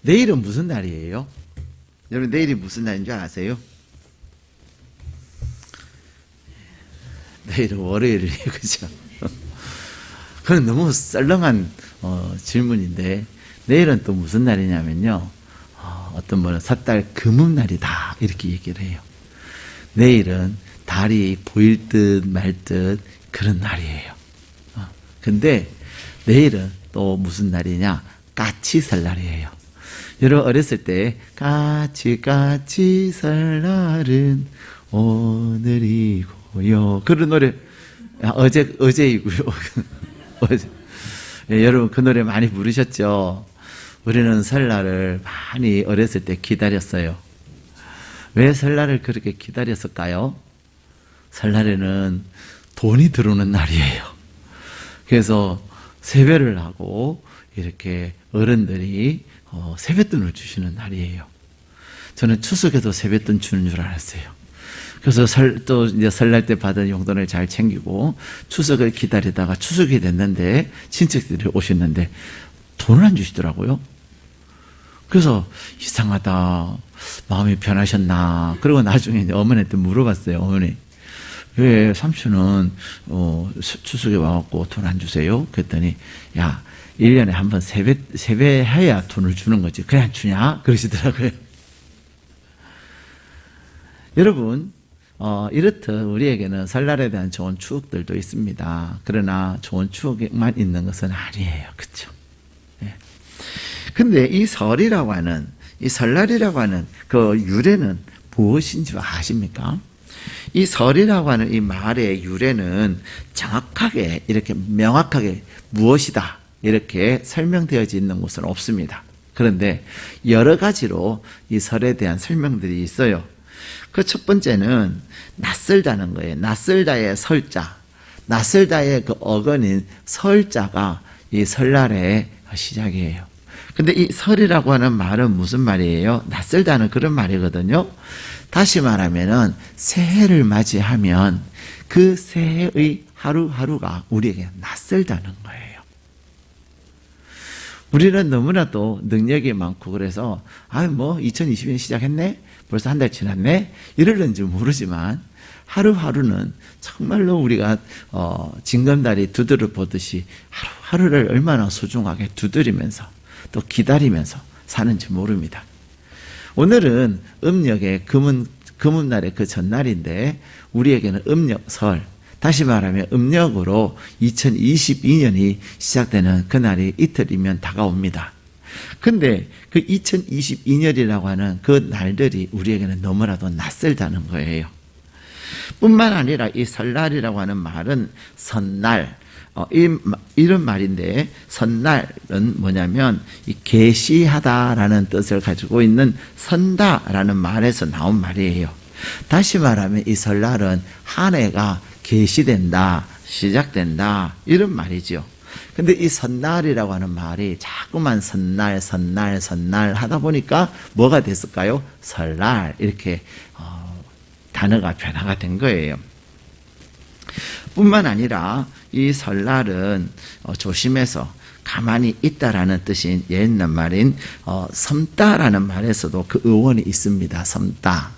내일은 무슨 날이에요? 여러분 내일이 무슨 날인 줄 아세요? 내일은 월요일이에요. 그죠? 그건 너무 썰렁한 질문인데 내일은 또 무슨 날이냐면요. 어떤 분은 섣달 금음날이다 이렇게 얘기를 해요. 내일은 달이 보일 듯 말 듯 그런 날이에요. 근데 내일은 또 무슨 날이냐? 까치 설날이에요. 여러분 어렸을 때 까치 설날은 오늘이고요. 그런 노래 어제이고요. 어제. 예, 여러분 그 노래 많이 부르셨죠? 우리는 설날을 많이 어렸을 때 기다렸어요. 왜 설날을 그렇게 기다렸을까요? 설날에는 돈이 들어오는 날이에요. 그래서 세배를 하고 이렇게 어른들이 세뱃돈을 주시는 날이에요. 저는 추석에도 세뱃돈 주는 줄 알았어요. 그래서 또 이제 설날 때 받은 용돈을 잘 챙기고 추석을 기다리다가 추석이 됐는데 친척들이 오셨는데 돈을 안 주시더라고요. 그래서 이상하다. 마음이 변하셨나. 그리고 나중에 이제 어머니한테 물어봤어요. 어머니, 왜 삼촌은 추석에 와갖고 돈 안 주세요? 그랬더니 야, 1년에 한 번 세배해야 돈을 주는 거지. 그냥 주냐? 그러시더라고요. 여러분, 이렇듯 우리에게는 설날에 대한 좋은 추억들도 있습니다. 그러나 좋은 추억만 있는 것은 아니에요. 그렇죠? 예. 근데 이 설이라고 하는, 이 설날이라고 하는 그 유래는 무엇인지 아십니까? 이 설이라고 하는 이 말의 유래는 정확하게 이렇게 명확하게 무엇이다 이렇게 설명되어져 있는 곳은 없습니다. 그런데 여러 가지로 이 설에 대한 설명들이 있어요. 그 첫 번째는 낯설다는 거예요. 낯설다의 설자, 낯설다의 그 어근인 설자가 이 설날의 시작이에요. 근데 이 설이라고 하는 말은 무슨 말이에요? 낯설다는 그런 말이거든요. 다시 말하면은 새해를 맞이하면 그 새해의 하루하루가 우리에게 낯설다는 거예요. 우리는 너무나도 능력이 많고 그래서 2022년 시작했네? 벌써 한 달 지났네? 이러는지 모르지만 하루하루는 정말로 우리가 징검다리 두드려 보듯이 하루하루를 얼마나 소중하게 두드리면서 또 기다리면서 사는지 모릅니다. 오늘은 음력의 금음날의 그 전날인데 우리에게는 음력설, 다시 말하면 음력으로 2022년이 시작되는 그날이 이틀이면 다가옵니다. 근데 그 2022년이라고 하는 그 날들이 우리에게는 너무나도 낯설다는 거예요. 뿐만 아니라 이 설날이라고 하는 말은 선날, 이런 말인데 선날은 뭐냐면 이 계시하다라는 뜻을 가지고 있는 선다라는 말에서 나온 말이에요. 다시 말하면 이 설날은 한 해가 계시된다, 시작된다 이런 말이죠. 근데 이 선날이라고 하는 말이 자꾸만 선날 하다 보니까 뭐가 됐을까요? 설날 이렇게 단어가 변화가 된 거예요. 뿐만 아니라 이 설날은 조심해서 가만히 있다라는 뜻인 옛날 말인 섬다라는 말에서도 그 어원이 있습니다. 섬다.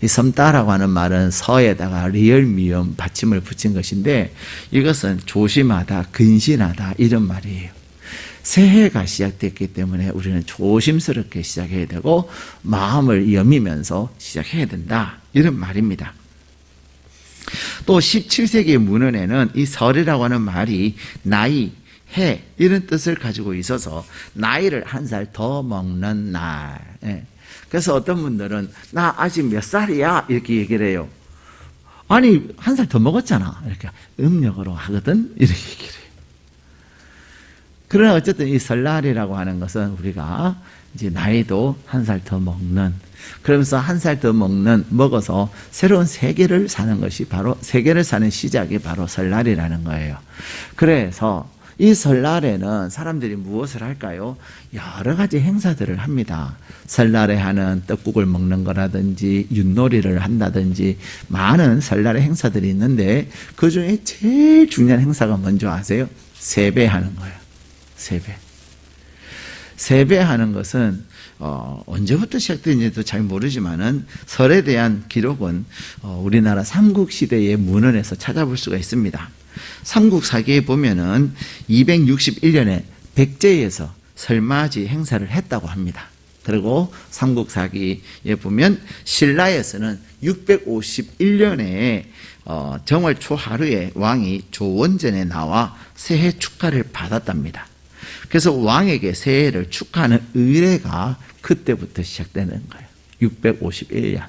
이 섬다라고 하는 말은 서에다가 리을 미음 받침을 붙인 것인데 이것은 조심하다, 근신하다 이런 말이에요. 새해가 시작됐기 때문에 우리는 조심스럽게 시작해야 되고 마음을 여미면서 시작해야 된다 이런 말입니다. 또 17세기 문헌에는 이 설이라고 하는 말이 나이, 해 이런 뜻을 가지고 있어서 나이를 한 살 더 먹는 날. 그래서 어떤 분들은 나 아직 몇 살이야 이렇게 얘기를 해요. 아니 한 살 더 먹었잖아 이렇게 음력으로 하거든 이렇게 얘기를 해요. 그러나 어쨌든 이 설날이라고 하는 것은 우리가 이제 나이도 한 살 더 먹는, 그러면서 한 살 더 먹어서 새로운 세계를 사는 것이 바로 세계를 사는 시작이 바로 설날이라는 거예요. 그래서 이 설날에는 사람들이 무엇을 할까요? 여러 가지 행사들을 합니다. 설날에 하는 떡국을 먹는 거라든지 윷놀이를 한다든지 많은 설날의 행사들이 있는데 그 중에 제일 중요한 행사가 뭔지 아세요? 세배하는 거예요. 세배. 세배하는 것은 언제부터 시작된지도 잘 모르지만은 설에 대한 기록은 우리나라 삼국시대의 문헌에서 찾아볼 수가 있습니다. 삼국사기에 보면은 261년에 백제에서 설맞이 행사를 했다고 합니다. 그리고 삼국사기에 보면 신라에서는 651년에 정월 초하루에 왕이 조원전에 나와 새해 축하를 받았답니다. 그래서 왕에게 새해를 축하하는 의례가 그때부터 시작되는 거예요. 651년.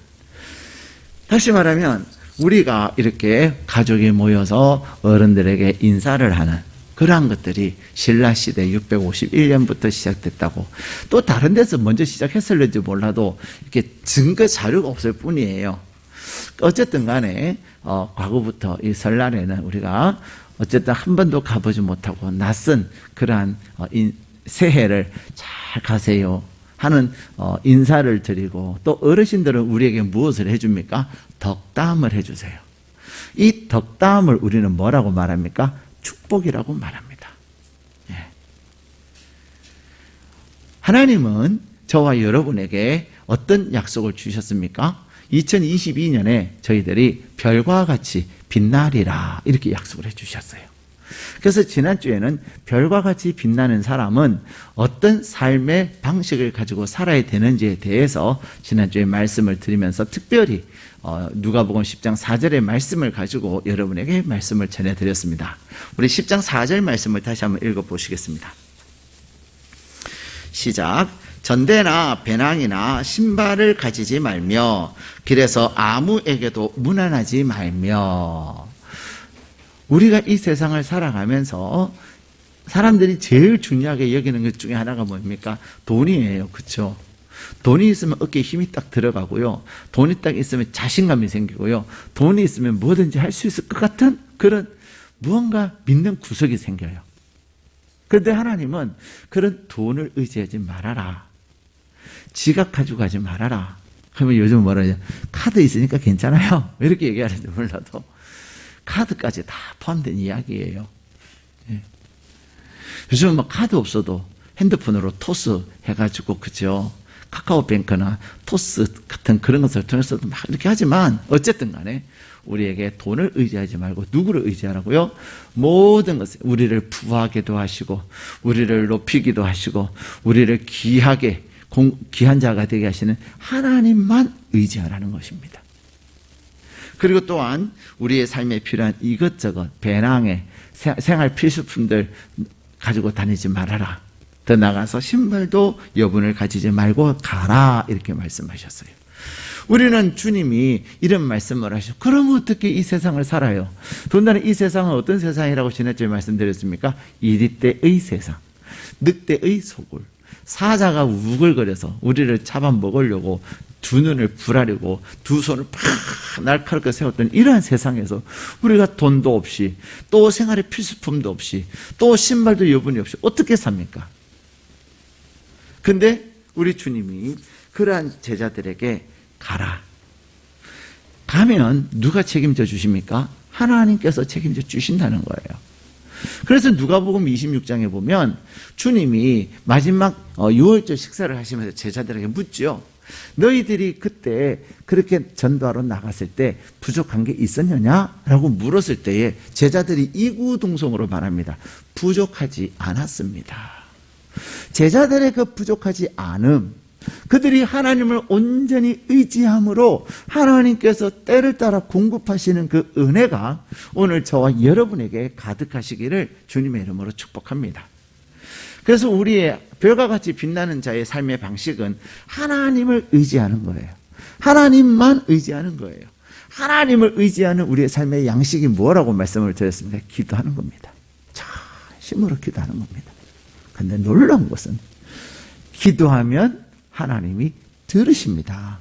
다시 말하면 우리가 이렇게 가족이 모여서 어른들에게 인사를 하는 그러한 것들이 신라시대 651년부터 시작됐다고. 또 다른 데서 먼저 시작했을는지 몰라도 이렇게 증거 자료가 없을 뿐이에요. 어쨌든 간에 과거부터 이 설날에는 우리가 어쨌든 한 번도 가보지 못하고 낯선 그러한 새해를 잘 가세요 하는 인사를 드리고, 또 어르신들은 우리에게 무엇을 해줍니까? 덕담을 해주세요. 이 덕담을 우리는 뭐라고 말합니까? 축복이라고 말합니다. 예. 하나님은 저와 여러분에게 어떤 약속을 주셨습니까? 2022년에 저희들이 별과 같이 빛나리라 이렇게 약속을 해주셨어요. 그래서 지난주에는 별과 같이 빛나는 사람은 어떤 삶의 방식을 가지고 살아야 되는지에 대해서 지난주에 말씀을 드리면서 특별히 누가복음 10장 4절의 말씀을 가지고 여러분에게 말씀을 전해드렸습니다. 우리 10장 4절 말씀을 다시 한번 읽어보시겠습니다. 시작. 전대나 배낭이나 신발을 가지지 말며 길에서 아무에게도 문안하지 말며. 우리가 이 세상을 살아가면서 사람들이 제일 중요하게 여기는 것 중에 하나가 뭡니까? 돈이에요. 그렇죠? 돈이 있으면 어깨에 힘이 딱 들어가고요. 돈이 딱 있으면 자신감이 생기고요. 돈이 있으면 뭐든지 할 수 있을 것 같은 그런 무언가 믿는 구석이 생겨요. 그런데 하나님은 그런 돈을 의지하지 말아라. 지갑 가지고 가지 말아라. 그러면 요즘 뭐라 하냐? 카드 있으니까 괜찮아요. 이렇게 얘기하는지 몰라도 카드까지 다 포함된 이야기예요. 예. 요즘은 뭐 카드 없어도 핸드폰으로 토스 해가지고, 그죠? 카카오뱅크나 토스 같은 그런 것을 통해서도 막 이렇게 하지만, 어쨌든 간에 우리에게 돈을 의지하지 말고 누구를 의지하라고요? 모든 것을, 우리를 부하게도 하시고, 우리를 높이기도 하시고, 우리를 귀하게, 귀한 자가 되게 하시는 하나님만 의지하라는 것입니다. 그리고 또한 우리의 삶에 필요한 이것저것, 배낭에 생활 필수품들 가지고 다니지 말아라. 더 나가서 신발도 여분을 가지지 말고 가라. 이렇게 말씀하셨어요. 우리는 주님이 이런 말씀을 하시고, 그럼 어떻게 이 세상을 살아요? 더군다나 이 세상은 어떤 세상이라고 지난주에 말씀드렸습니까? 이리때의 세상, 늑대의 소굴, 사자가 우글거려서 우리를 잡아먹으려고 두 눈을 불하려고 두 손을 팍 날카롭게 세웠던 이러한 세상에서 우리가 돈도 없이, 또 생활의 필수품도 없이, 또 신발도 여분이 없이 어떻게 삽니까? 근데 우리 주님이 그러한 제자들에게 가라. 가면 누가 책임져 주십니까? 하나님께서 책임져 주신다는 거예요. 그래서 누가복음 26장에 보면 주님이 마지막 유월절 식사를 하시면서 제자들에게 묻죠. 너희들이 그때 그렇게 전도하러 나갔을 때 부족한 게 있었느냐? 라고 물었을 때에 제자들이 이구동성으로 말합니다. 부족하지 않았습니다. 제자들의 그 부족하지 않음, 그들이 하나님을 온전히 의지함으로 하나님께서 때를 따라 공급하시는 그 은혜가 오늘 저와 여러분에게 가득하시기를 주님의 이름으로 축복합니다. 그래서 우리의 별과 같이 빛나는 자의 삶의 방식은 하나님을 의지하는 거예요. 하나님만 의지하는 거예요. 하나님을 의지하는 우리의 삶의 양식이 뭐라고 말씀을 드렸습니까? 기도하는 겁니다. 진심으로 기도하는 겁니다. 그런데 놀라운 것은 기도하면 하나님이 들으십니다.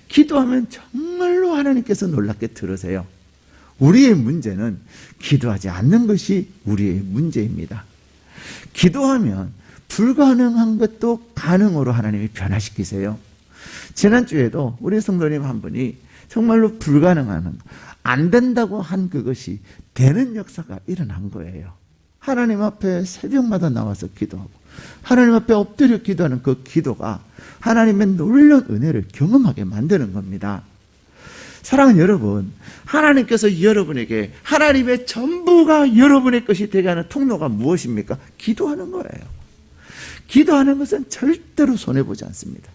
기도하면 정말로 하나님께서 놀랍게 들으세요. 우리의 문제는 기도하지 않는 것이 우리의 문제입니다. 기도하면 불가능한 것도 가능으로 하나님이 변화시키세요. 지난주에도 우리 성도님 한 분이 정말로 불가능한, 안 된다고 한 그것이 되는 역사가 일어난 거예요. 하나님 앞에 새벽마다 나와서 기도하고 하나님 앞에 엎드려 기도하는 그 기도가 하나님의 놀라운 은혜를 경험하게 만드는 겁니다. 사랑하는 여러분, 하나님께서 여러분에게 하나님의 전부가 여러분의 것이 되게 하는 통로가 무엇입니까? 기도하는 거예요. 기도하는 것은 절대로 손해보지 않습니다.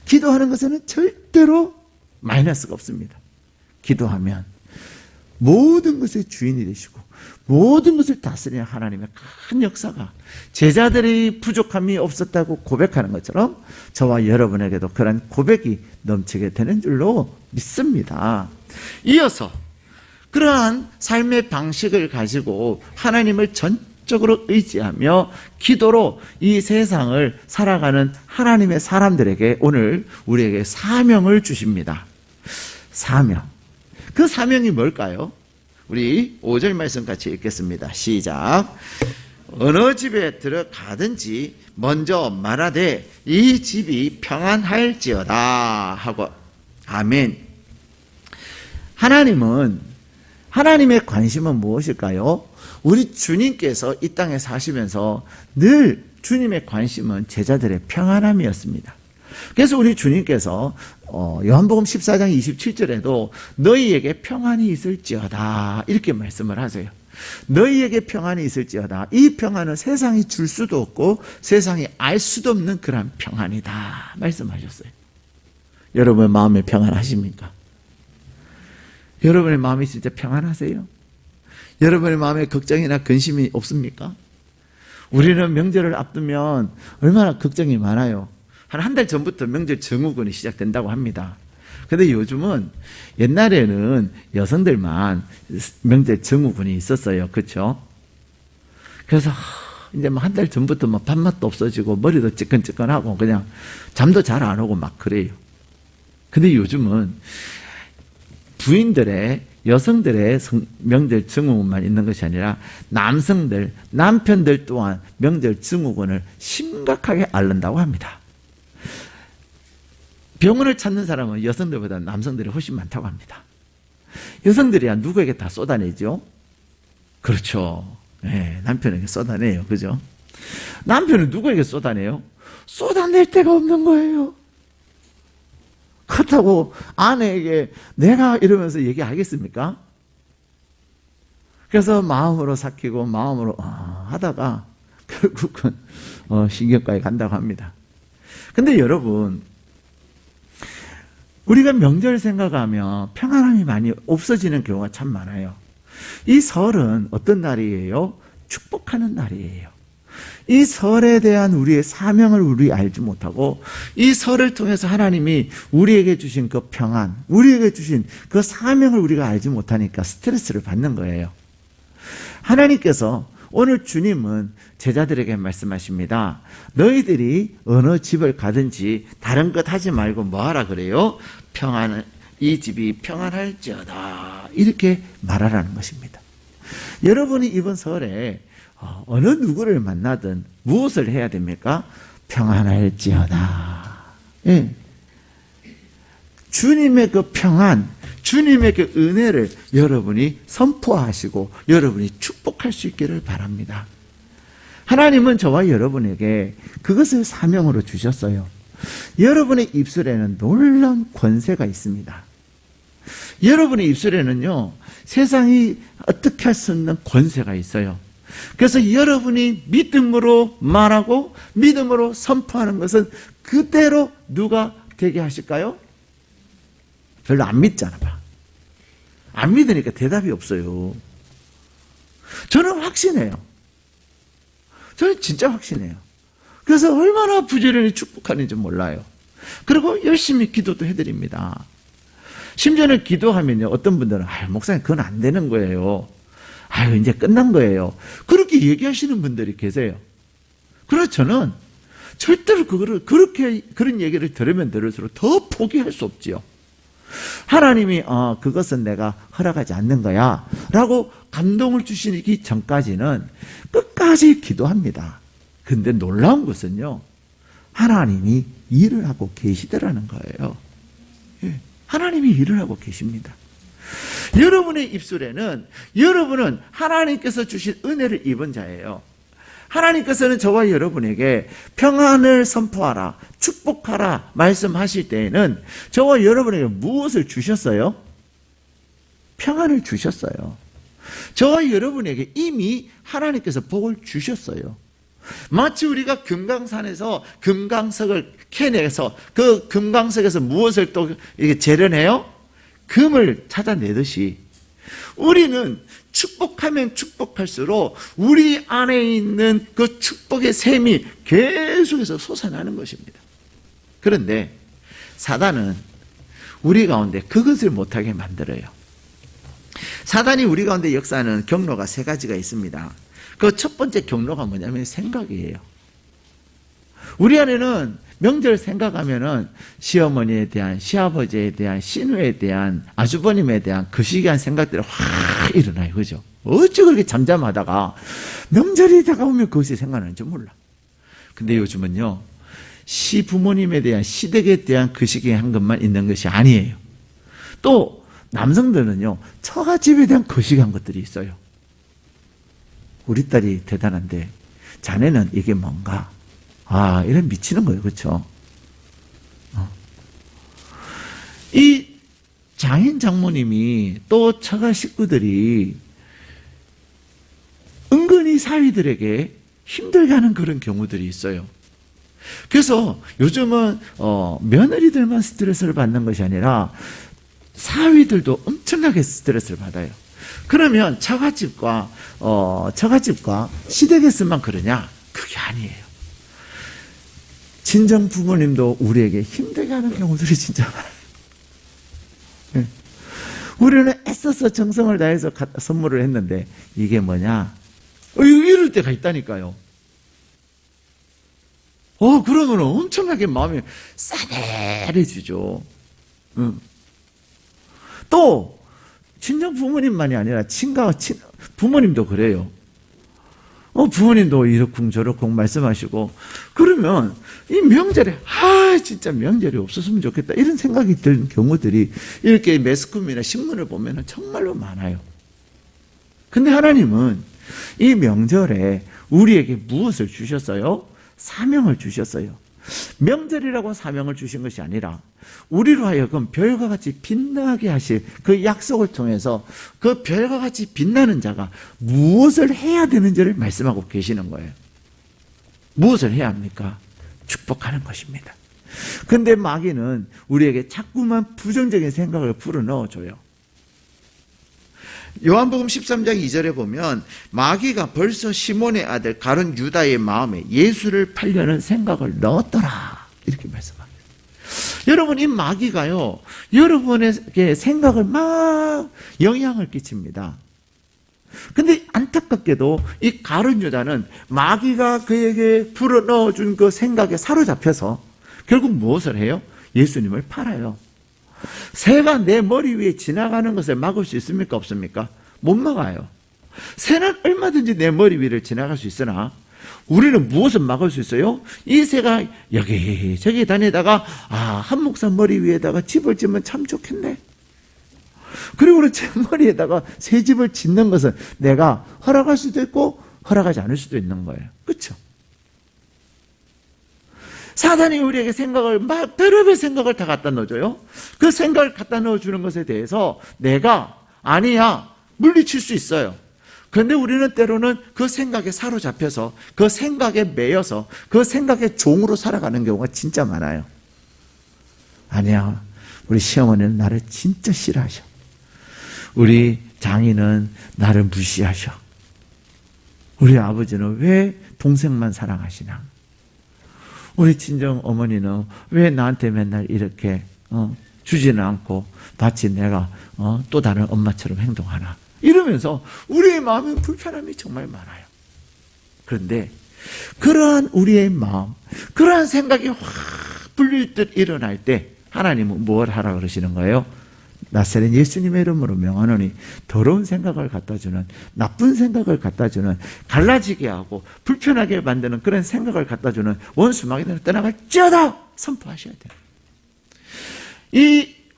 기도하는 것에는 절대로 마이너스가 없습니다. 기도하면 모든 것의 주인이 되시고 모든 것을 다스리는 하나님의 큰 역사가, 제자들이 부족함이 없었다고 고백하는 것처럼 저와 여러분에게도 그런 고백이 넘치게 되는 줄로 믿습니다. 이어서 그러한 삶의 방식을 가지고 하나님을 전적으로 의지하며 기도로 이 세상을 살아가는 하나님의 사람들에게 오늘 우리에게 사명을 주십니다. 사명. 그 사명이 뭘까요? 우리 5절 말씀 같이 읽겠습니다. 시작. 어느 집에 들어가든지 먼저 말하되 이 집이 평안할지어다 하고. 아멘. 하나님의 관심은 무엇일까요? 우리 주님께서 이 땅에 사시면서 늘 주님의 관심은 제자들의 평안함이었습니다. 그래서 우리 주님께서 요한복음 14장 27절에도 너희에게 평안이 있을지어다 이렇게 말씀을 하세요. 너희에게 평안이 있을지어다. 이 평안은 세상이 줄 수도 없고 세상이 알 수도 없는 그런 평안이다 말씀하셨어요. 여러분 마음에 평안하십니까? 여러분의 마음이 진짜 평안하세요? 여러분의 마음에 걱정이나 근심이 없습니까? 우리는 명절을 앞두면 얼마나 걱정이 많아요. 한 달 전부터 명절 증후군이 시작된다고 합니다. 근데 요즘은, 옛날에는 여성들만 명절 증후군이 있었어요. 그렇죠? 그래서 이제 한 달 전부터 밥맛도 없어지고 머리도 찌끈찌끈하고 그냥 잠도 잘 안 오고 막 그래요. 근데 요즘은 부인들의, 여성들의 명절 증후군만 있는 것이 아니라 남성들, 남편들 또한 명절 증후군을 심각하게 앓는다고 합니다. 병원을 찾는 사람은 여성들보다 남성들이 훨씬 많다고 합니다. 여성들이야 누구에게 다 쏟아내죠? 그렇죠. 네, 남편에게 쏟아내요. 그죠? 남편은 누구에게 쏟아내요? 쏟아낼 데가 없는 거예요. 그렇다고 아내에게 내가 이러면서 얘기하겠습니까? 그래서 마음으로 삭히고 마음으로 하다가 결국은 신경과에 간다고 합니다. 근데 여러분, 우리가 명절 생각하면 평안함이 많이 없어지는 경우가 참 많아요. 이 설은 어떤 날이에요? 축복하는 날이에요. 이 설에 대한 우리의 사명을 우리 알지 못하고 이 설을 통해서 하나님이 우리에게 주신 그 평안, 우리에게 주신 그 사명을 우리가 알지 못하니까 스트레스를 받는 거예요. 하나님께서 오늘 주님은 제자들에게 말씀하십니다. 너희들이 어느 집을 가든지 다른 것 하지 말고 뭐 하라 그래요? 이 집이 평안할지어다 이렇게 말하라는 것입니다. 여러분이 이번 설에 어느 누구를 만나든 무엇을 해야 됩니까? 평안할지어다. 예. 주님의 그 평안, 주님의 그 은혜를 여러분이 선포하시고 여러분이 축복할 수 있기를 바랍니다. 하나님은 저와 여러분에게 그것을 사명으로 주셨어요. 여러분의 입술에는 놀라운 권세가 있습니다. 여러분의 입술에는요, 세상이 어떻게 할 수 없는 권세가 있어요. 그래서 여러분이 믿음으로 말하고 믿음으로 선포하는 것은 그대로 누가 되게 하실까요? 별로 안 믿잖아 봐. 안 믿으니까 대답이 없어요. 저는 확신해요. 저는 진짜 확신해요. 그래서 얼마나 부지런히 축복하는지 몰라요. 그리고 열심히 기도도 해드립니다. 심지어는 기도하면요, 어떤 분들은 목사님 그건 안 되는 거예요. 이제 끝난 거예요. 그렇게 얘기하시는 분들이 계세요. 그래서 저는 절대로 그런 얘기를 들으면 들을수록 더 포기할 수 없지요. 하나님이 그것은 내가 허락하지 않는 거야 라고 감동을 주시기 전까지는 끝까지 기도합니다. 근데 놀라운 것은요, 하나님이 일을 하고 계시더라는 거예요. 예, 하나님이 일을 하고 계십니다. 여러분의 입술에는 여러분은 하나님께서 주신 은혜를 입은 자예요. 하나님께서는 저와 여러분에게 평안을 선포하라, 축복하라 말씀하실 때에는 저와 여러분에게 무엇을 주셨어요? 평안을 주셨어요. 저와 여러분에게 이미 하나님께서 복을 주셨어요. 마치 우리가 금강산에서 금강석을 캐내서 그 금강석에서 무엇을 또 이렇게 재련해요? 금을 찾아내듯이 우리는 축복하면 축복할수록 우리 안에 있는 그 축복의 샘이 계속해서 솟아나는 것입니다. 그런데 사단은 우리 가운데 그것을 못하게 만들어요. 사단이 우리 가운데 역사하는 경로가 세 가지가 있습니다. 그 첫 번째 경로가 뭐냐면 생각이에요. 우리 안에는 명절 생각하면은 시어머니에 대한, 시아버지에 대한, 시누에 대한, 아주버님에 대한 거시기한 생각들이 확 일어나요. 그죠? 어찌 그렇게 잠잠하다가 명절이 다가오면 그것이 생각나는지 몰라. 근데 요즘은요, 시부모님에 대한, 시댁에 대한 거시기한 것만 있는 것이 아니에요. 또 남성들은요, 처가집에 대한 거시기한 것들이 있어요. 우리 딸이 대단한데 자네는 이게 뭔가? 아, 이런 미치는 거예요. 그렇죠? 이 장인 장모님이 또 처가 식구들이 은근히 사위들에게 힘들게 하는 그런 경우들이 있어요. 그래서 요즘은 며느리들만 스트레스를 받는 것이 아니라 사위들도 엄청나게 스트레스를 받아요. 그러면 처가집과 시댁에서만 그러냐? 그게 아니에요. 친정 부모님도 우리에게 힘들게 하는 경우들이 진짜 많아요. 네. 우리는 애써서 정성을 다해서 선물을 했는데 이게 뭐냐? 이럴 때가 있다니까요. 그러면 엄청나게 마음이 싸늘해지죠. 또 친정 부모님만이 아니라 부모님도 그래요. 부모님도 이러쿵저러쿵 말씀하시고 그러면 이 명절에 진짜 명절이 없었으면 좋겠다 이런 생각이 드는 경우들이 이렇게 매스컴이나 신문을 보면 정말로 많아요. 근데 하나님은 이 명절에 우리에게 무엇을 주셨어요? 사명을 주셨어요. 명절이라고 사명을 주신 것이 아니라 우리로 하여금 별과 같이 빛나게 하실 그 약속을 통해서 그 별과 같이 빛나는 자가 무엇을 해야 되는지를 말씀하고 계시는 거예요. 무엇을 해야 합니까? 축복하는 것입니다. 근데 마귀는 우리에게 자꾸만 부정적인 생각을 불어넣어줘요. 요한복음 13장 2절에 보면 마귀가 벌써 시몬의 아들 가룟 유다의 마음에 예수를 팔려는 생각을 넣었더라 이렇게 말씀합니다. 여러분, 이 마귀가요 여러분에게 생각을 막 영향을 끼칩니다. 근데 안타깝게도 이 가룟 유다는 마귀가 그에게 불어넣어준 그 생각에 사로잡혀서 결국 무엇을 해요? 예수님을 팔아요. 새가 내 머리 위에 지나가는 것을 막을 수 있습니까? 없습니까? 못 막아요. 새는 얼마든지 내 머리 위를 지나갈 수 있으나 우리는 무엇을 막을 수 있어요? 이 새가 여기저기 다니다가 한 목사 머리 위에다가 집을 짓면 참 좋겠네. 그리고 제 머리에다가 새 집을 짓는 것은 내가 허락할 수도 있고 허락하지 않을 수도 있는 거예요. 그렇죠? 사단이 우리에게 생각을 막 별의별 생각을 다 갖다 넣어줘요. 그 생각을 갖다 넣어주는 것에 대해서 내가 아니야 물리칠 수 있어요. 그런데 우리는 때로는 그 생각에 사로잡혀서 그 생각에 매여서 그 생각의 종으로 살아가는 경우가 진짜 많아요. 아니야, 우리 시어머니는 나를 진짜 싫어하셔. 우리 장인은 나를 무시하셔. 우리 아버지는 왜 동생만 사랑하시나? 우리 친정 어머니는 왜 나한테 맨날 이렇게 주지는 않고 마치 내가 또 다른 엄마처럼 행동하나? 이러면서 우리의 마음에 불편함이 정말 많아요. 그런데 그러한 우리의 마음, 그러한 생각이 확 불릴 듯 일어날 때 하나님은 뭘 하라 그러시는 거예요? 나사렛 예수님의 이름으로 명하노니 더러운 생각을 갖다주는, 나쁜 생각을 갖다주는, 갈라지게 하고 불편하게 만드는 그런 생각을 갖다주는 원수 마귀들을 떠나갈지어다 선포하셔야 돼요.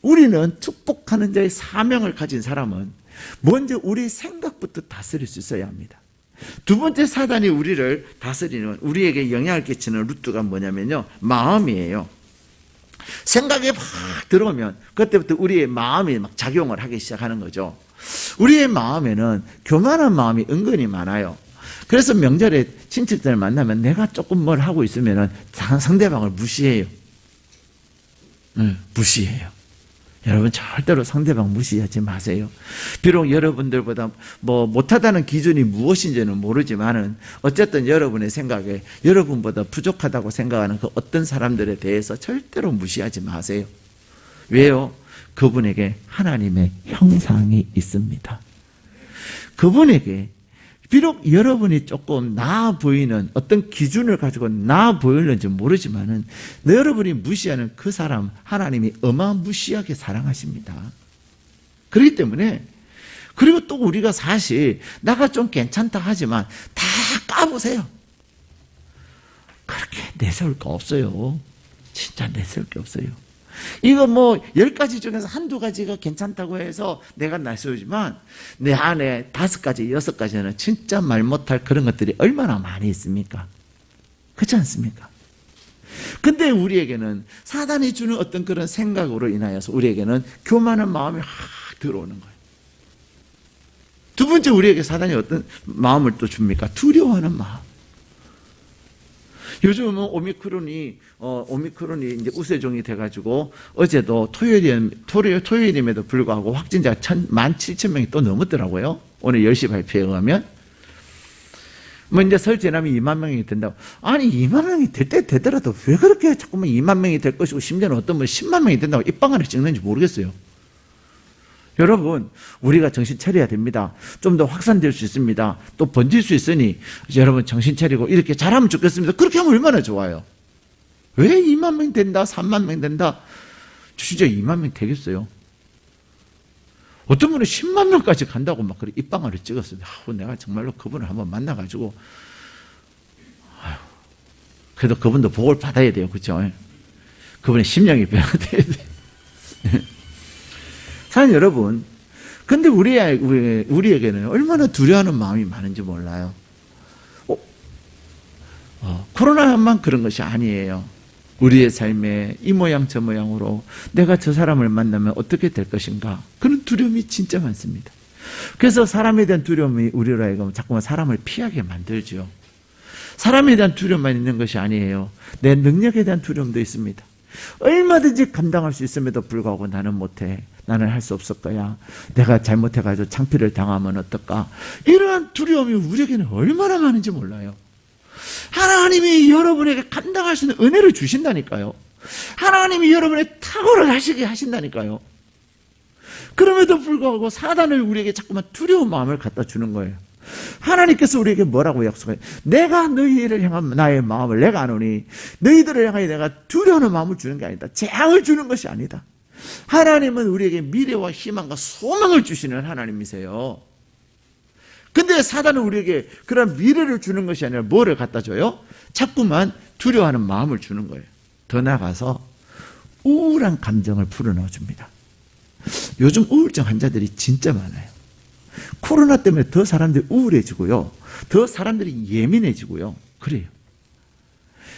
우리는 축복하는 자의 사명을 가진 사람은 먼저 우리 생각부터 다스릴 수 있어야 합니다. 두 번째 사단이 우리를 다스리는, 우리에게 영향을 끼치는 루트가 뭐냐면요, 마음이에요. 생각이 막 들어오면 그때부터 우리의 마음이 막 작용을 하기 시작하는 거죠. 우리의 마음에는 교만한 마음이 은근히 많아요. 그래서 명절에 친척들을 만나면 내가 조금 뭘 하고 있으면 상대방을 무시해요. 무시해요. 여러분 절대로 상대방 무시하지 마세요. 비록 여러분들보다 못하다는 기준이 무엇인지는 모르지만은 어쨌든 여러분의 생각에 여러분보다 부족하다고 생각하는 그 어떤 사람들에 대해서 절대로 무시하지 마세요. 왜요? 그분에게 하나님의 형상이 있습니다. 그분에게 비록 여러분이 조금 나아 보이는 어떤 기준을 가지고 나아 보이는지 모르지만은 여러분이 무시하는 그 사람 하나님이 어마무시하게 사랑하십니다. 그렇기 때문에, 그리고 또 우리가 사실 나가 좀 괜찮다 하지만 다 까보세요. 그렇게 내세울 거 없어요. 진짜 내세울 게 없어요. 이거 10가지 중에서 한두 가지가 괜찮다고 해서 내가 내세우지만 내 안에 5가지, 6가지는 진짜 말 못할 그런 것들이 얼마나 많이 있습니까? 그렇지 않습니까? 근데 우리에게는 사단이 주는 어떤 그런 생각으로 인하여서 우리에게는 교만한 마음이 확 들어오는 거예요. 두 번째, 우리에게 사단이 어떤 마음을 또 줍니까? 두려워하는 마음. 요즘은 오미크론이 이제 우세종이 돼가지고 어제도 토요일임에도 불구하고 확진자가 17,000명이 또 넘었더라고요. 오늘 10시 발표에 의하면. 이제 설 지나면 2만 명이 된다고. 아니, 2만 명이 될 때 되더라도 왜 그렇게 자꾸만 2만 명이 될 것이고 심지어는 어떤 분 10만 명이 된다고 입방아를 찍는지 모르겠어요. 여러분, 우리가 정신 차려야 됩니다. 좀 더 확산될 수 있습니다. 또 번질 수 있으니 여러분 정신 차리고 이렇게 잘하면 좋겠습니다. 그렇게 하면 얼마나 좋아요. 왜 2만 명 된다, 3만 명 된다. 진짜 2만 명 되겠어요. 어떤 분은 10만 명까지 간다고 막 그래 입방아를 찍었어요. 내가 정말로 그분을 한번 만나가지고 그래도 그분도 복을 받아야 돼요. 그렇죠? 그분의 심령이 변화돼야 돼요. 사실 여러분, 근데 우리에게는 얼마나 두려워하는 마음이 많은지 몰라요. 코로나만 그런 것이 아니에요. 우리의 삶에 이 모양 저 모양으로 내가 저 사람을 만나면 어떻게 될 것인가, 그런 두려움이 진짜 많습니다. 그래서 사람에 대한 두려움이 우리로 하여금 자꾸만 사람을 피하게 만들죠. 사람에 대한 두려움만 있는 것이 아니에요. 내 능력에 대한 두려움도 있습니다. 얼마든지 감당할 수 있음에도 불구하고 나는 못해, 나는 할 수 없을 거야, 내가 잘못해가지고 창피를 당하면 어떨까, 이러한 두려움이 우리에게는 얼마나 많은지 몰라요. 하나님이 여러분에게 감당할 수 있는 은혜를 주신다니까요. 하나님이 여러분의 탁월을 하시게 하신다니까요. 그럼에도 불구하고 사단을 우리에게 자꾸만 두려운 마음을 갖다 주는 거예요. 하나님께서 우리에게 뭐라고 약속해요? 내가 너희를 향한 나의 마음을 내가 아노니 너희들을 향하여 내가 두려워하는 마음을 주는 게 아니다. 재앙을 주는 것이 아니다. 하나님은 우리에게 미래와 희망과 소망을 주시는 하나님이세요. 근데 사단은 우리에게 그런 미래를 주는 것이 아니라 뭐를 갖다 줘요? 자꾸만 두려워하는 마음을 주는 거예요. 더 나아가서 우울한 감정을 풀어넣어 줍니다. 요즘 우울증 환자들이 진짜 많아요. 코로나 때문에 더 사람들이 우울해지고요, 더 사람들이 예민해지고요. 그래요.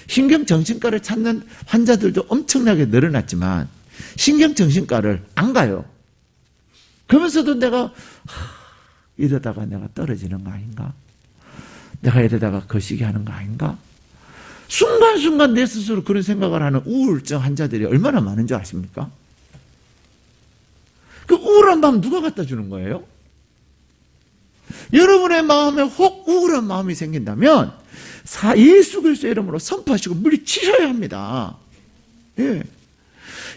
신경정신과를 찾는 환자들도 엄청나게 늘어났지만 신경정신과를 안 가요. 그러면서도 내가 이러다가 내가 떨어지는 거 아닌가? 내가 이러다가 거시기 하는 거 아닌가? 순간순간 내 스스로 그런 생각을 하는 우울증 환자들이 얼마나 많은 줄 아십니까? 그 우울한 마음 누가 갖다 주는 거예요? 여러분의 마음에 혹 우울한 마음이 생긴다면 예수 그리스도의 이름으로 선포하시고 물리치셔야 합니다. 예.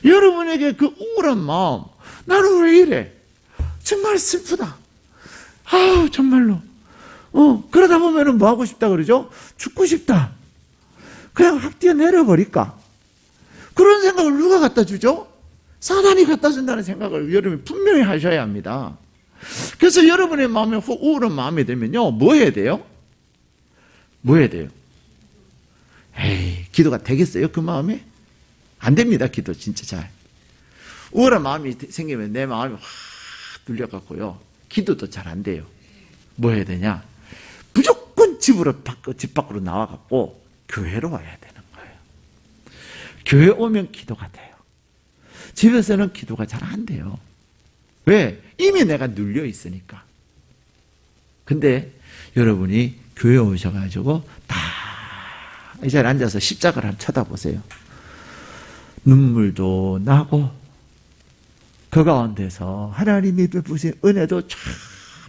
여러분에게 그 우울한 마음, 나는 왜 이래? 정말 슬프다. 아우, 정말로. 그러다 보면은 뭐 하고 싶다 그러죠? 죽고 싶다. 그냥 확 뛰어내려버릴까? 그런 생각을 누가 갖다 주죠? 사단이 갖다 준다는 생각을 여러분이 분명히 하셔야 합니다. 그래서 여러분의 마음에 혹 우울한 마음이 들면요, 뭐 해야 돼요? 뭐 해야 돼요? 에이, 기도가 되겠어요? 그 마음에? 안 됩니다, 기도 진짜 잘. 우울한 마음이 생기면 내 마음이 확 눌려갖고요, 기도도 잘 안 돼요. 뭐 해야 되냐? 무조건 집 밖으로 나와갖고 교회로 와야 되는 거예요. 교회 오면 기도가 돼요. 집에서는 기도가 잘 안 돼요. 왜? 이미 내가 눌려 있으니까. 근데 여러분이 교회 오셔가지고 다 이 자리에 앉아서 십자가를 한번 쳐다보세요. 눈물도 나고 그 가운데서 하나님이 베푸신 은혜도 쫙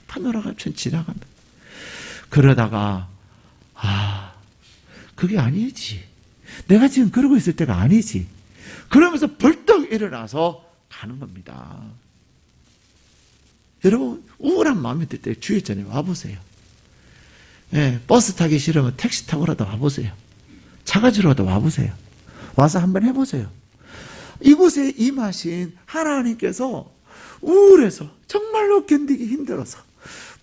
파노라같이 지나갑니다. 그러다가 그게 아니지. 내가 지금 그러고 있을 때가 아니지. 그러면서 벌떡 일어나서 가는 겁니다. 여러분 우울한 마음이 들 때 주일 전에 와보세요. 예, 버스 타기 싫으면 택시 타고라도 와보세요. 차가지로라도 와보세요. 와서 한번 해보세요. 이곳에 임하신 하나님께서 우울해서 정말로 견디기 힘들어서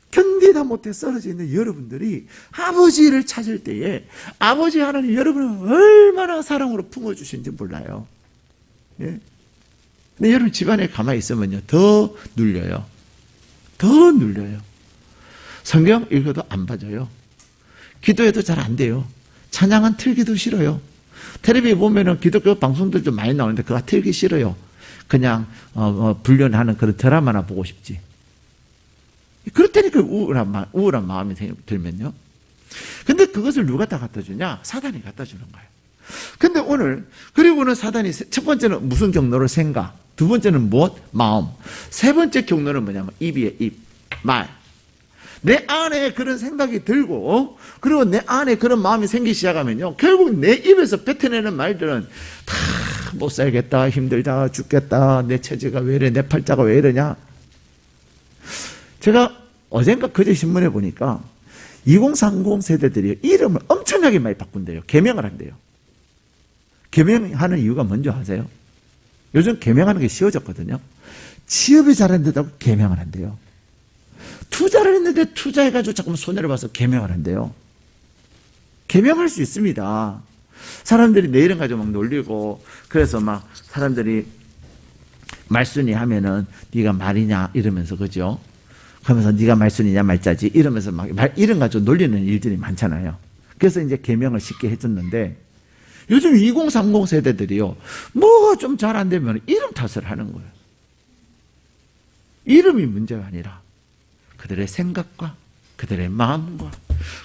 견디다 못해 쓰러져 있는 여러분들이 아버지를 찾을 때에 아버지 하나님 여러분을 얼마나 사랑으로 품어주신지 몰라요. 예? 근데 여러분 집안에 가만히 있으면요 더 눌려요. 더 눌려요. 성경 읽어도 안 봐줘요. 기도해도 잘 안 돼요. 찬양은 틀기도 싫어요. 텔레비에 보면은 기독교 방송들 좀 많이 나오는데 그거 틀기 싫어요. 그냥 불륜하는 그런 드라마나 보고 싶지. 그렇다니까 우울한 마음이 들면요. 근데 그것을 누가 다 갖다 주냐? 사단이 갖다 주는 거예요. 근데 오늘 그리고는 사단이 첫 번째는 무슨 경로를 생각, 두 번째는 무엇? 마음. 세 번째 경로는 뭐냐면 입이에요. 입, 말. 내 안에 그런 생각이 들고 그리고 내 안에 그런 마음이 생기기 시작하면요 결국 내 입에서 뱉어내는 말들은 다 못 살겠다, 힘들다, 죽겠다, 내 체질가 왜 이래, 내 팔자가 왜 이러냐. 제가 어젠가 그제 신문에 보니까 2030 세대들이 이름을 엄청나게 많이 바꾼대요. 개명을 한대요. 개명하는 이유가 뭔지 아세요? 요즘 개명하는 게 쉬워졌거든요. 취업이 잘한다고 개명을 한대요. 투자를 했는데 투자해가지고 자꾸 손해를 봐서 개명을 한대요. 개명할 수 있습니다. 사람들이 내 이름 가지고 막 놀리고 그래서 막 사람들이 말순이 하면은 네가 말이냐 이러면서 그죠? 그러면서 네가 말순이냐 말자지 이러면서 막 이름 가지고 놀리는 일들이 많잖아요. 그래서 이제 개명을 쉽게 해줬는데 요즘 2030 세대들이요 뭐가 좀 잘 안 되면 이름 탓을 하는 거예요. 이름이 문제가 아니라 그들의 생각과 그들의 마음과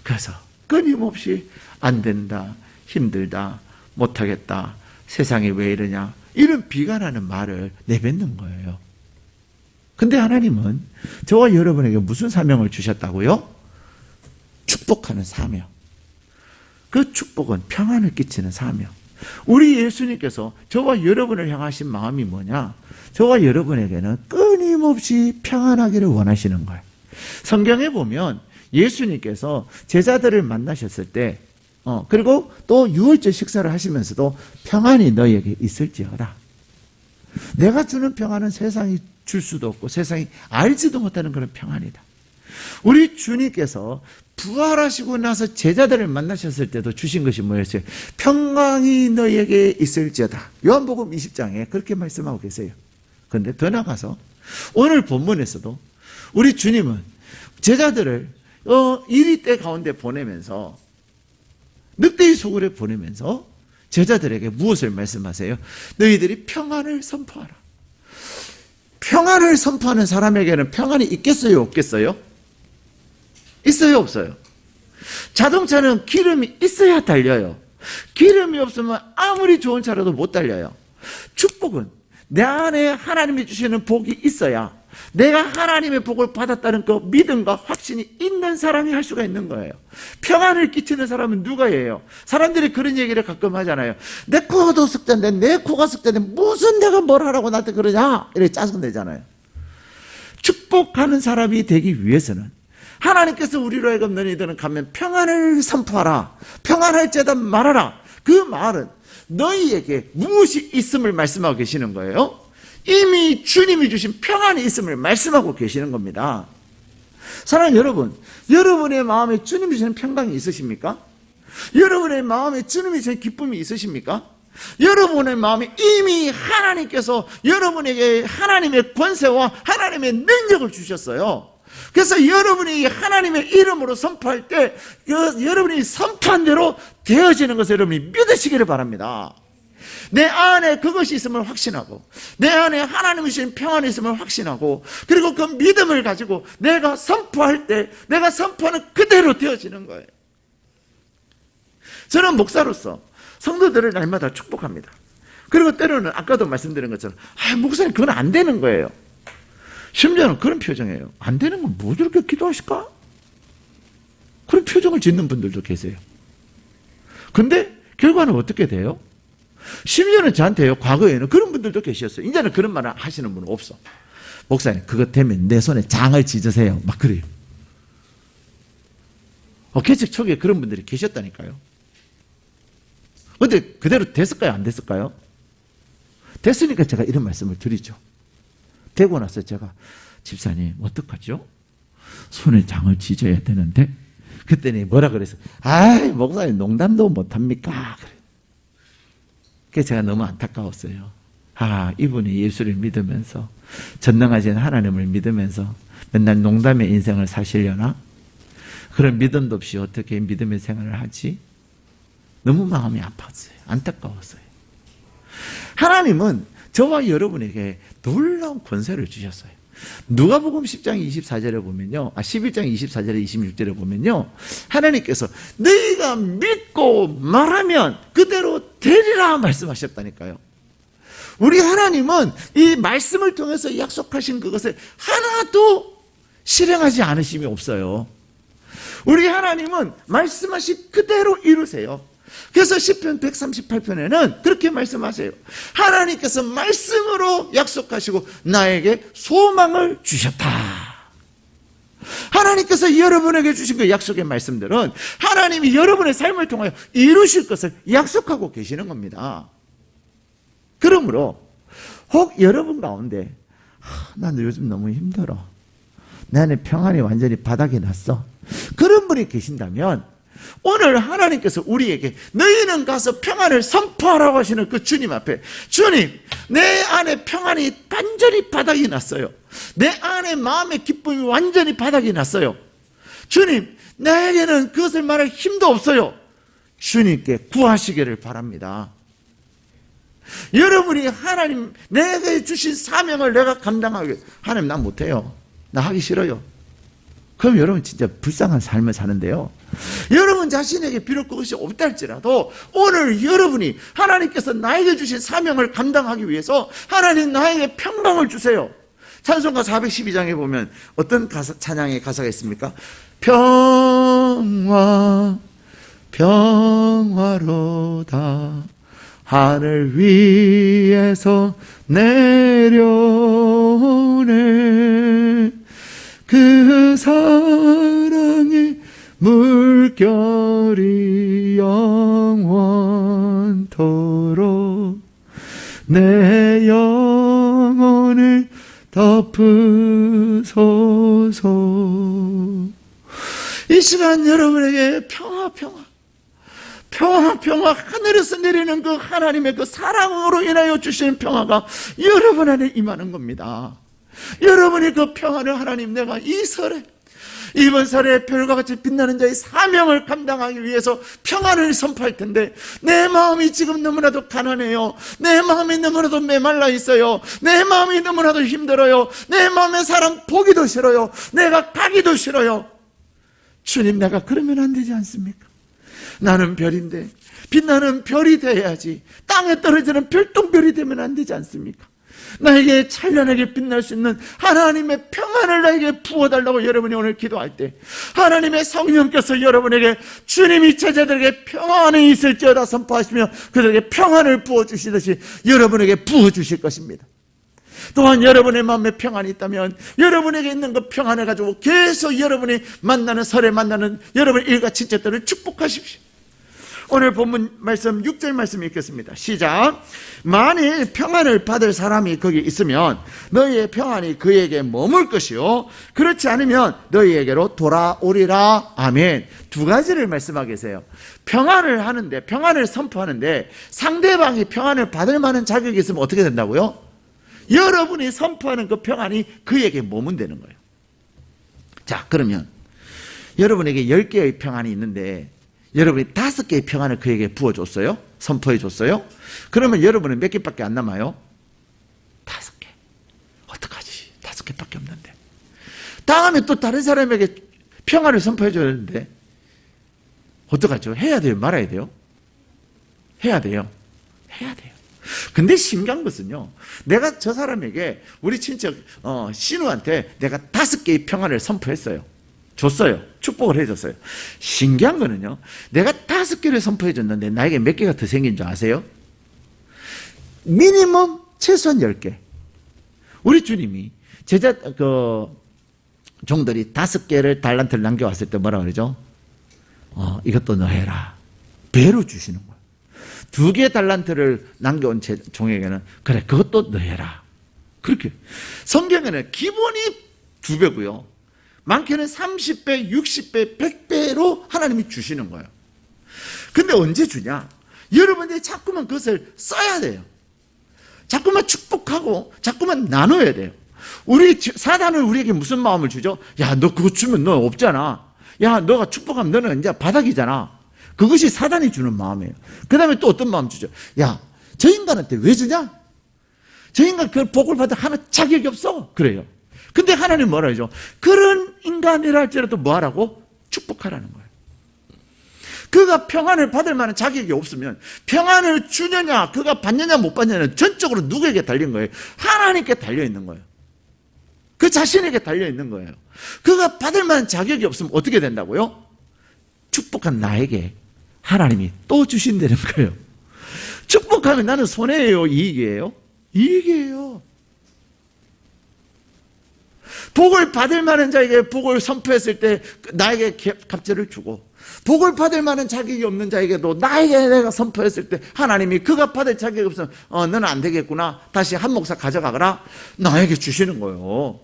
그래서 끊임없이 안 된다, 힘들다, 못하겠다, 세상이 왜 이러냐 이런 비관하는 말을 내뱉는 거예요. 근데 하나님은 저와 여러분에게 무슨 사명을 주셨다고요? 축복하는 사명. 그 축복은 평안을 끼치는 사명. 우리 예수님께서 저와 여러분을 향하신 마음이 뭐냐? 저와 여러분에게는 끊임없이 평안하기를 원하시는 거예요. 성경에 보면 예수님께서 제자들을 만나셨을 때 그리고 또 유월절 식사를 하시면서도 평안이 너희에게 있을지어다. 내가 주는 평안은 세상이 줄 수도 없고 세상이 알지도 못하는 그런 평안이다. 우리 주님께서 부활하시고 나서 제자들을 만나셨을 때도 주신 것이 뭐였어요? 평강이 너희에게 있을지어다. 요한복음 20장에 그렇게 말씀하고 계세요. 그런데 더 나가서 오늘 본문에서도 우리 주님은 제자들을 이리 때 가운데 보내면서 늑대의 소굴에 보내면서 제자들에게 무엇을 말씀하세요? 너희들이 평안을 선포하라. 평안을 선포하는 사람에게는 평안이 있겠어요? 없겠어요? 있어요? 없어요? 자동차는 기름이 있어야 달려요. 기름이 없으면 아무리 좋은 차라도 못 달려요. 축복은 내 안에 하나님이 주시는 복이 있어야 내가 하나님의 복을 받았다는 그 믿음과 확신이 있는 사람이 할 수가 있는 거예요. 평안을 끼치는 사람은 누가예요? 사람들이 그런 얘기를 가끔 하잖아요. 내 코도 썩던데 내 코가 썩던데 무슨 내가 뭘 하라고 나한테 그러냐 이렇게 짜증내잖아요. 축복하는 사람이 되기 위해서는 하나님께서 우리로 하여금 너희들은 가면 평안을 선포하라. 평안할지어다 말하라. 그 말은 너희에게 무엇이 있음을 말씀하고 계시는 거예요. 이미 주님이 주신 평안이 있음을 말씀하고 계시는 겁니다. 사랑하는 여러분, 여러분의 마음에 주님이 주시는 평강이 있으십니까? 여러분의 마음에 주님이 주시는 기쁨이 있으십니까? 여러분의 마음에 이미 하나님께서 여러분에게 하나님의 권세와 하나님의 능력을 주셨어요. 그래서 여러분이 하나님의 이름으로 선포할 때 여러분이 선포한 대로 되어지는 것을 여러분이 믿으시기를 바랍니다. 내 안에 그것이 있음을 확신하고, 내 안에 하나님이 주신 평안이 있음을 확신하고, 그리고 그 믿음을 가지고 내가 선포할 때 내가 선포하는 그대로 되어지는 거예요. 저는 목사로서 성도들을 날마다 축복합니다. 그리고 때로는 아까도 말씀드린 것처럼 목사님 그건 안 되는 거예요. 심지어는 그런 표정이에요. 안 되는 건 뭐 저렇게 기도하실까? 그런 표정을 짓는 분들도 계세요. 근데 결과는 어떻게 돼요? 심지어는 저한테요, 과거에는 그런 분들도 계셨어요. 이제는 그런 말을 하시는 분은 없어. 목사님 그것 되면 내 손에 장을 찢으세요, 막 그래요. 개척 초기에 그런 분들이 계셨다니까요. 근데 그대로 됐을까요, 안 됐을까요? 됐으니까 제가 이런 말씀을 드리죠. 되고 나서 제가, 집사님 어떡하죠? 손에 장을 찢어야 되는데. 그랬더니 뭐라 그래서, 목사님 농담도 못합니까? 그래. 그래서 제가 너무 안타까웠어요. 이분이 예수를 믿으면서, 전능하신 하나님을 믿으면서 맨날 농담의 인생을 사시려나? 그런 믿음도 없이 어떻게 믿음의 생활을 하지? 너무 마음이 아팠어요. 안타까웠어요. 하나님은 저와 여러분에게 놀라운 권세를 주셨어요. 누가복음 10장 24절에 보면요, 11장 24절에 26절에 보면요, 하나님께서 너희가 믿고 말하면 그대로 되리라 말씀하셨다니까요. 우리 하나님은 이 말씀을 통해서 약속하신 그것을 하나도 실행하지 않으심이 없어요. 우리 하나님은 말씀하신 그대로 이루세요. 그래서 시편 138편에는 그렇게 말씀하세요. 하나님께서 말씀으로 약속하시고 나에게 소망을 주셨다. 하나님께서 여러분에게 주신 그 약속의 말씀들은 하나님이 여러분의 삶을 통하여 이루실 것을 약속하고 계시는 겁니다. 그러므로 혹 여러분 가운데 난 요즘 너무 힘들어, 내 안에 평안이 완전히 바닥이 났어, 그런 분이 계신다면 오늘 하나님께서 우리에게 너희는 가서 평안을 선포하라고 하시는 그 주님 앞에, 주님 내 안에 평안이 완전히 바닥이 났어요, 내 안에 마음의 기쁨이 완전히 바닥이 났어요, 주님 나에게는 그것을 말할 힘도 없어요, 주님께 구하시기를 바랍니다. 여러분이 하나님 내게 주신 사명을 내가 감당하게, 하나님 난 못해요, 나 하기 싫어요. 그럼 여러분 진짜 불쌍한 삶을 사는데요, 여러분 자신에게 비록 그것이 없다 할지라도 오늘 여러분이 하나님께서 나에게 주신 사명을 감당하기 위해서 하나님 나에게 평강을 주세요. 찬송가 412장에 보면 어떤 찬양의 가사가 있습니까? 평화 평화로다 하늘 위에서 내려오네, 그 사랑의 물결이 영원토록 내 영혼을 덮으소서. 이 시간 여러분에게 평화, 하늘에서 내리는 그 하나님의 그 사랑으로 인하여 주시는 평화가 여러분 안에 임하는 겁니다. 여러분이 그 평화를 하나님, 내가 이번 설에 별과 같이 빛나는 자의 사명을 감당하기 위해서 평안을 선포할 텐데 내 마음이 지금 너무나도 가난해요, 내 마음이 너무나도 메말라 있어요, 내 마음이 너무나도 힘들어요, 내 마음에 사람 보기도 싫어요, 내가 가기도 싫어요. 주님 내가 그러면 안 되지 않습니까? 나는 별인데 빛나는 별이 되어야지, 땅에 떨어지는 별똥별이 되면 안 되지 않습니까? 나에게 찬란하게 빛날 수 있는 하나님의 평안을 나에게 부어달라고 여러분이 오늘 기도할 때 하나님의 성령께서 여러분에게 주님이 제자들에게 평안이 있을지어다 선포하시며 그들에게 평안을 부어주시듯이 여러분에게 부어주실 것입니다. 또한 여러분의 마음에 평안이 있다면 여러분에게 있는 그 평안을 가지고 계속 여러분이 만나는 설에 만나는 여러분의 일과 친척들을 축복하십시오. 오늘 본문 말씀 6절 말씀 읽겠습니다. 시작. 만일 평안을 받을 사람이 거기 있으면 너희의 평안이 그에게 머물 것이요 그렇지 않으면 너희에게로 돌아오리라. 아멘. 두 가지를 말씀하고 계세요. 평안을 하는데, 평안을 선포하는데 상대방이 평안을 받을 만한 자격이 있으면 어떻게 된다고요? 여러분이 선포하는 그 평안이 그에게 머문다는 거예요. 자, 그러면 여러분에게 10개의 평안이 있는데 여러분이 5개의 평안을 그에게 부어줬어요? 선포해줬어요? 그러면 여러분은 몇 개밖에 안 남아요? 5개. 어떡하지? 5개밖에 없는데. 다음에 또 다른 사람에게 평안을 선포해줘야 되는데 어떡하죠? 해야 돼요? 말아야 돼요? 해야 돼요. 해야 돼요. 근데 신기한 것은요, 내가 저 사람에게 우리 친척 신우한테 내가 5개의 평안을 선포했어요. 줬어요. 축복을 해줬어요. 신기한 거는요, 내가 5개를 선포해줬는데 나에게 몇 개가 더 생긴 줄 아세요? 미니멈 최소한 10개. 우리 주님이 제자 종들이 5개를 달란트를 남겨왔을 때 뭐라 그러죠? 이것도 너 해라. 배로 주시는 거예요. 2개의 달란트를 남겨온 종에게는 그래, 그것도 너 해라. 그렇게. 성경에는 기본이 2배고요. 많게는 30배, 60배, 100배로 하나님이 주시는 거예요. 근데 언제 주냐? 여러분들이 자꾸만 그것을 써야 돼요. 자꾸만 축복하고 자꾸만 나눠야 돼요. 사단은 우리에게 무슨 마음을 주죠? 야, 너 그거 주면 너 없잖아. 야, 너가 축복하면 너는 이제 바닥이잖아. 그것이 사단이 주는 마음이에요. 그 다음에 또 어떤 마음 주죠? 야, 저 인간한테 왜 주냐? 저 인간 그 복을 받을 하는 자격이 없어. 그래요. 근데 하나님 뭐라 하죠? 그런 인간이라 할지라도 뭐 하라고? 축복하라는 거예요. 그가 평안을 받을 만한 자격이 없으면 평안을 주느냐, 그가 받느냐 못 받느냐는 전적으로 누구에게 달린 거예요? 하나님께 달려있는 거예요. 그 자신에게 달려있는 거예요. 그가 받을 만한 자격이 없으면 어떻게 된다고요? 축복한 나에게 하나님이 또 주신다는 거예요. 축복하면 나는 손해예요? 이익이에요? 이익이에요. 복을 받을 만한 자에게 복을 선포했을 때 나에게 갑절을 주고, 복을 받을 만한 자격이 없는 자에게도 나에게 내가 선포했을 때 하나님이 그가 받을 자격이 없으면 너는 안 되겠구나, 다시 한 목사 가져가거라, 나에게 주시는 거예요.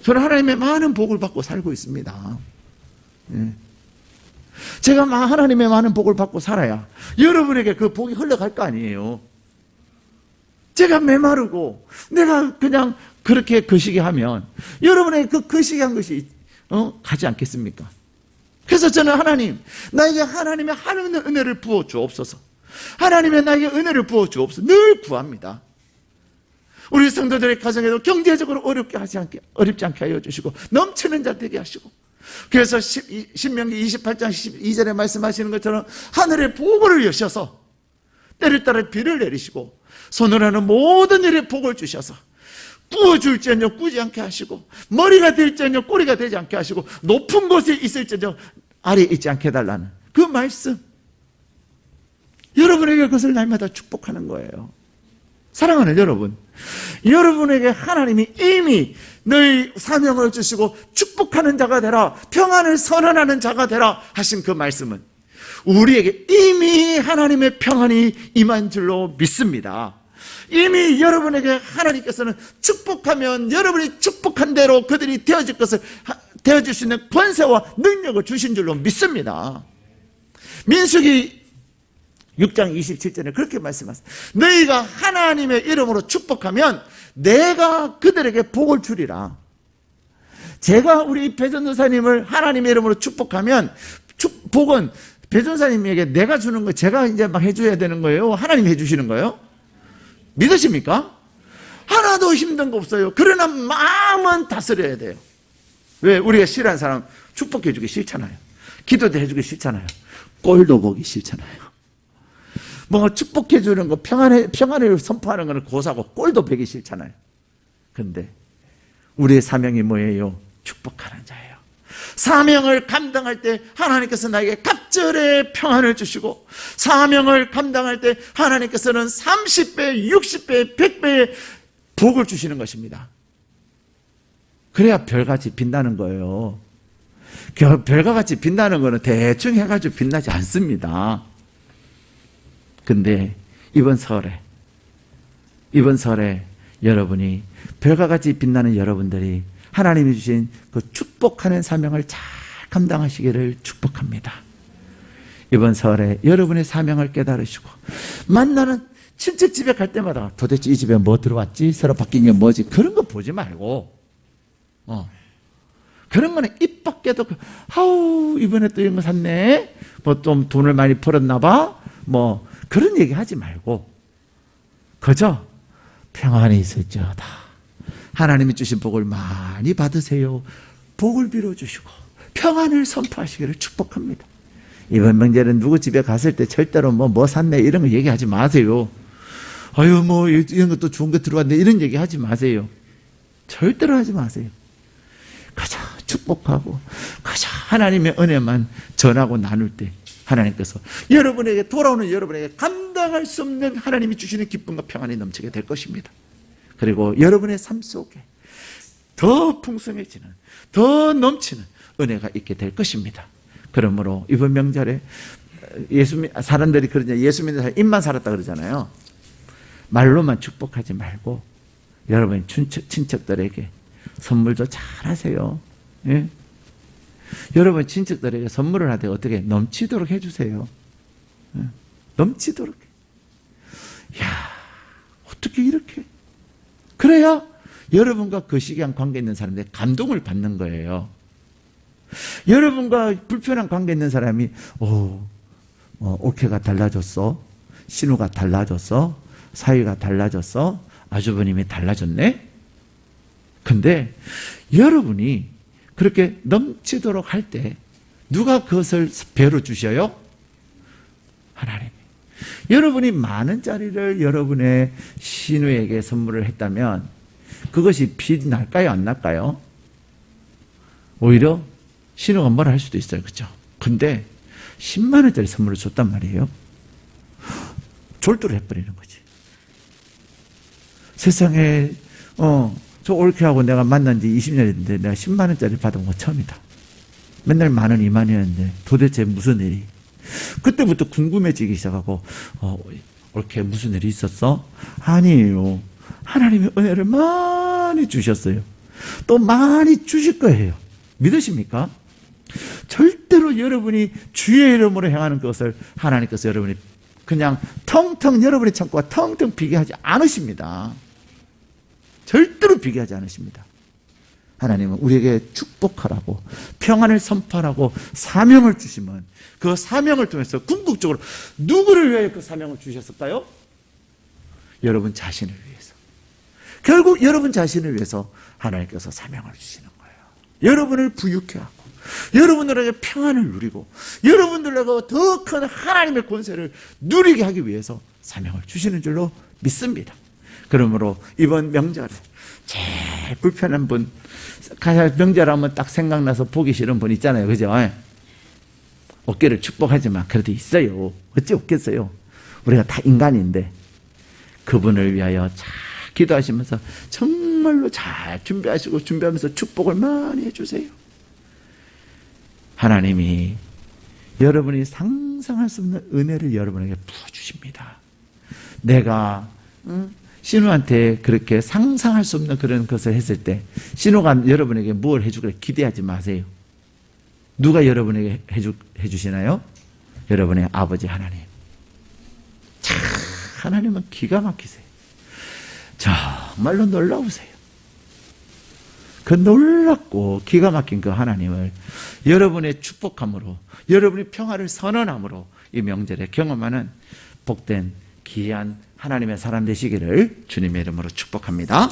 저는 하나님의 많은 복을 받고 살고 있습니다. 제가 하나님의 많은 복을 받고 살아야 여러분에게 그 복이 흘러갈 거 아니에요. 제가 메마르고 내가 그냥 그렇게 거시기 하면 여러분에게 그 거시기한 것이 가지 않겠습니까? 그래서 저는 하나님, 나에게 하나님의 하나님의 은혜를 부어 주옵소서. 하나님의 나에게 은혜를 부어 주옵소서. 늘 구합니다. 우리 성도들의 가정에도 경제적으로 어렵지 않게 하여 주시고 넘치는 자 되게 하시고, 그래서 신명기 28장 12절에 말씀하시는 것처럼 하늘의 보고를 여셔서 때를 따라 비를 내리시고 손으로 하는 모든 일에 복을 주셔서 꾸어줄지언정 꾸지 않게 하시고 머리가 될지언정 꼬리가 되지 않게 하시고 높은 곳에 있을지언정 아래에 있지 않게 해달라는 그 말씀, 여러분에게 그것을 날마다 축복하는 거예요. 사랑하는 여러분, 여러분에게 하나님이 이미 너희 사명을 주시고 축복하는 자가 되라, 평안을 선언하는 자가 되라 하신 그 말씀은 우리에게 이미 하나님의 평안이 임한 줄로 믿습니다. 이미 여러분에게 하나님께서는 축복하면 여러분이 축복한 대로 그들이 되어질 것을 되어질 수 있는 권세와 능력을 주신 줄로 믿습니다. 민수기 6장 27절에 그렇게 말씀하세요. 너희가 하나님의 이름으로 축복하면 내가 그들에게 복을 주리라. 제가 우리 배전도사님을 하나님의 이름으로 축복하면 복은 배전도사님에게 내가 주는 거 제가 이제 막 해줘야 되는 거예요? 하나님이 해주시는 거예요? 믿으십니까? 하나도 힘든 거 없어요. 그러나 마음은 다스려야 돼요. 왜? 우리가 싫어하는 사람 축복해 주기 싫잖아요. 기도도 해주기 싫잖아요. 꼴도 보기 싫잖아요. 뭐 축복해 주는 거, 평안을 선포하는 거는 고사고 꼴도 보기 싫잖아요. 근데 우리의 사명이 뭐예요? 축복하는 자예요. 사명을 감당할 때 하나님께서 나에게 갑절의 평안을 주시고, 사명을 감당할 때 하나님께서는 30배, 60배, 100배의 복을 주시는 것입니다. 그래야 별같이 빛나는 거예요. 별과 같이 빛나는 거는 대충 해가지고 빛나지 않습니다. 근데 이번 설에 여러분이 별과 같이 빛나는 여러분들이 하나님이 주신 그 축복하는 사명을 잘 감당하시기를 축복합니다. 이번 설에 여러분의 사명을 깨달으시고, 만나는 친척 집에 갈 때마다 도대체 이 집에 뭐 들어왔지? 새로 바뀐 게 뭐지? 그런 거 보지 말고 그런 거는 입 밖에도 아우 이번에 또 이런 거 샀네, 뭐 좀 돈을 많이 벌었나 봐, 뭐 그런 얘기 하지 말고 그저 평안이 있을지어다. 하나님이 주신 복을 많이 받으세요. 복을 빌어주시고 평안을 선포하시기를 축복합니다. 이번 명절은 누구 집에 갔을 때 절대로 뭐 샀네 이런 거 얘기하지 마세요. 아유 뭐 이런 것도 좋은 거 들어왔네 이런 얘기 하지 마세요. 절대로 하지 마세요. 가자 축복하고 가자 하나님의 은혜만 전하고 나눌 때 하나님께서 여러분에게 돌아오는 여러분에게 감당할 수 없는 하나님이 주시는 기쁨과 평안이 넘치게 될 것입니다. 그리고 여러분의 삶 속에 더 풍성해지는 더 넘치는 은혜가 있게 될 것입니다. 그러므로 이번 명절에 사람들이 그러잖아요. 예수 믿는 사람 입만 살았다 그러잖아요. 말로만 축복하지 말고 여러분 친척들에게 선물도 잘 하세요. 예? 여러분 친척들에게 선물을 할 때 어떻게 넘치도록 해주세요. 예? 넘치도록. 야, 어떻게 이렇게? 그래야 여러분과 거시기한 관계 있는 사람들이 감동을 받는 거예요. 여러분과 불편한 관계 있는 사람이 옥회가 달라졌어, 신우가 달라졌어, 사위가 달라졌어, 아주버님이 달라졌네. 근데 여러분이 그렇게 넘치도록 할 때 누가 그것을 배로 주셔요? 하나님이. 여러분이 만 원짜리를 여러분의 신우에게 선물을 했다면 그것이 빚 날까요? 안 날까요? 오히려 신우가 뭐라 할 수도 있어요. 그렇죠? 근데 10만 원짜리 선물을 줬단 말이에요. 졸도를 해버리는 거지. 세상에 저 올케하고 내가 만난 지 20년인데 내가 10만 원짜리 받은 건 처음이다. 맨날 만 원, 2만 원이었는데 도대체 무슨 일이? 그때부터 궁금해지기 시작하고 올케 무슨 일이 있었어? 아니에요. 하나님의 은혜를 많이 주셨어요. 또 많이 주실 거예요. 믿으십니까? 절대로 여러분이 주의 이름으로 행하는 것을 하나님께서 여러분이 그냥 텅텅 여러분의 창고가 텅텅 비게 하지 않으십니다. 절대로 비게 하지 않으십니다. 하나님은 우리에게 축복하라고 평안을 선포하라고 사명을 주시면 그 사명을 통해서 궁극적으로 누구를 위해 그 사명을 주셨을까요? 여러분 자신을 위해서. 결국 여러분 자신을 위해서 하나님께서 사명을 주시는 거예요. 여러분을 부유케 하고 여러분들에게 평안을 누리고 여러분들에게 더 큰 하나님의 권세를 누리게 하기 위해서 사명을 주시는 줄로 믿습니다. 그러므로 이번 명절에 제일 불편한 분, 명절하면 딱 생각나서 보기 싫은 분 있잖아요. 그죠? 어깨를 축복하지만 그래도 있어요. 어찌 없겠어요? 우리가 다 인간인데 그분을 위하여 잘 기도하시면서 정말로 잘 준비하면서 축복을 많이 해주세요. 하나님이 여러분이 상상할 수 없는 은혜를 여러분에게 부어주십니다. 내가 신우한테 그렇게 상상할 수 없는 그런 것을 했을 때 신우가 여러분에게 뭘 해주기를 기대하지 마세요. 누가 여러분에게 해주시나요? 여러분의 아버지 하나님. 참 하나님은 기가 막히세요. 정말로 놀라우세요. 그 놀랍고 기가 막힌 그 하나님을 여러분의 축복함으로 여러분이 평화를 선언함으로 이 명절에 경험하는 복된 귀한 하나님의 사람 되시기를 주님의 이름으로 축복합니다.